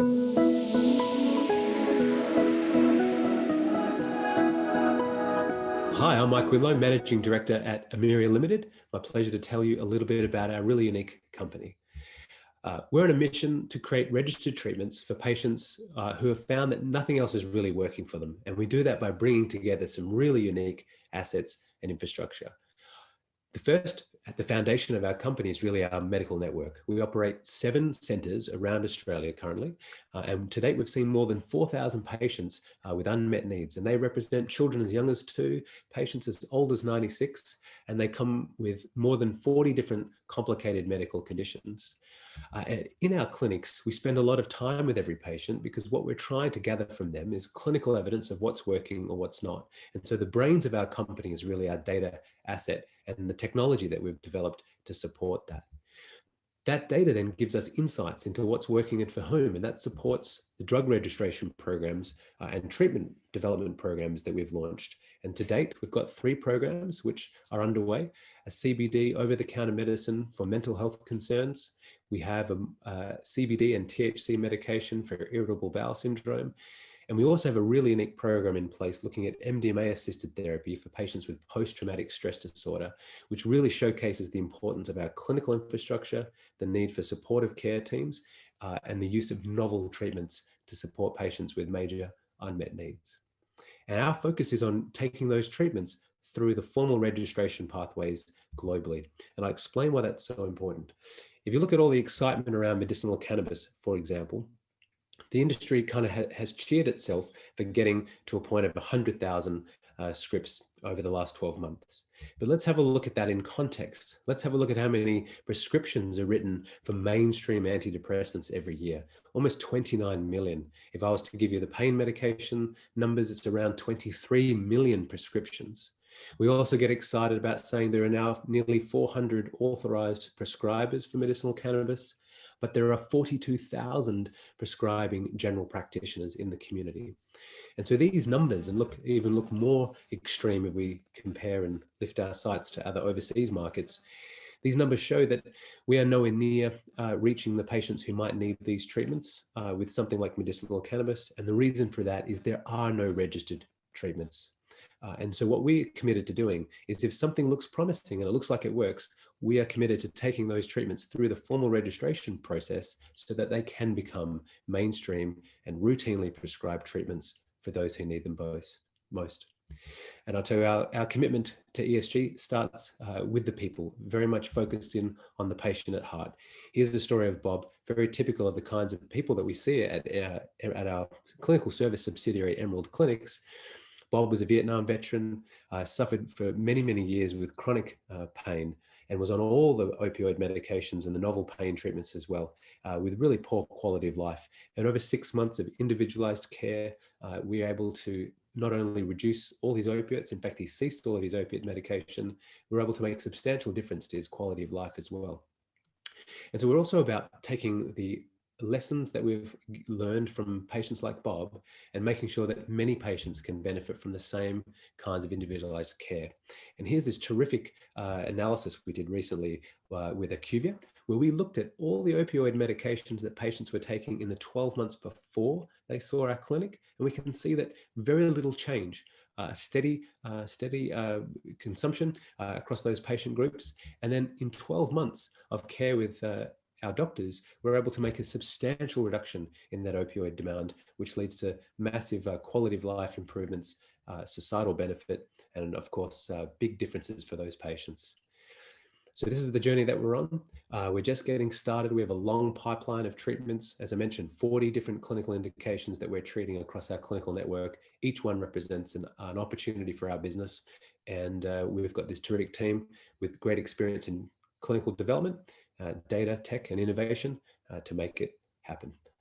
Hi, I'm Mike Winlo, Managing Director at Emyria Limited. My pleasure to tell you a little bit about our really unique company. We're on a mission to create registered treatments for patients who have found that nothing else is really working for them. And we do that by bringing together some really unique assets and infrastructure. At the foundation of our company is really our medical network. We operate 7 centres around Australia currently, and to date we've seen more than 4,000 patients with unmet needs, and they represent children as young as 2, patients as old as 96, and they come with more than 40 different complicated medical conditions. In our clinics, we spend a lot of time with every patient because what we're trying to gather from them is clinical evidence of what's working or what's not. And so the brains of our company is really our data asset and the technology that we've developed to support that. That data then gives us insights into what's working and for whom, and that supports the drug registration programs and treatment development programs that we've launched. And to date, we've got 3 programs which are underway: a CBD over-the-counter medicine for mental health concerns. We have a CBD and THC medication for irritable bowel syndrome. And we also have a really unique program in place looking at MDMA-assisted therapy for patients with post-traumatic stress disorder, which really showcases the importance of our clinical infrastructure, the need for supportive care teams, and the use of novel treatments to support patients with major unmet needs. And our focus is on taking those treatments through the formal registration pathways globally. And I'll explain why that's so important. If you look at all the excitement around medicinal cannabis, for example, the industry kind of has cheered itself for getting to a point of 100,000 scripts over the last 12 months. But let's have a look at that in context. Let's have a look at how many prescriptions are written for mainstream antidepressants every year. Almost 29 million. If I was to give you the pain medication numbers, it's around 23 million prescriptions. We also get excited about saying there are now nearly 400 authorized prescribers for medicinal cannabis, but there are 42,000 prescribing general practitioners in the community. And so these numbers, and even look more extreme if we compare and lift our sights to other overseas markets, these numbers show that we are nowhere near reaching the patients who might need these treatments with something like medicinal cannabis. And the reason for that is there are no registered treatments. And so what we're committed to doing is, if something looks promising and it looks like it works, we are committed to taking those treatments through the formal registration process so that they can become mainstream and routinely prescribed treatments for those who need them most. And I'll tell you, our commitment to ESG starts with the people, very much focused in on the patient at heart. Here's the story of Bob, very typical of the kinds of people that we see at our clinical service subsidiary, Emerald Clinics. Bob was a Vietnam veteran, suffered for many, many years with chronic pain, and was on all the opioid medications and the novel pain treatments as well, with really poor quality of life. And over 6 months of individualized care, we were able to not only reduce all his opiates, in fact, he ceased all of his opiate medication, we were able to make a substantial difference to his quality of life as well. And so we're also about taking the lessons that we've learned from patients like Bob and making sure that many patients can benefit from the same kinds of individualized care. And here's this terrific analysis we did recently with IQVIA, where we looked at all the opioid medications that patients were taking in the 12 months before they saw our clinic, and we can see that very little change. Steady consumption across those patient groups. And then in 12 months of care with our doctors, we're able to make a substantial reduction in that opioid demand, which leads to massive quality of life improvements, societal benefit, and of course, big differences for those patients. So this is the journey that we're on. We're just getting started. We have a long pipeline of treatments. As I mentioned, 40 different clinical indications that we're treating across our clinical network. Each one represents an opportunity for our business. And we've got this terrific team with great experience in clinical development, data, tech, and innovation to make it happen.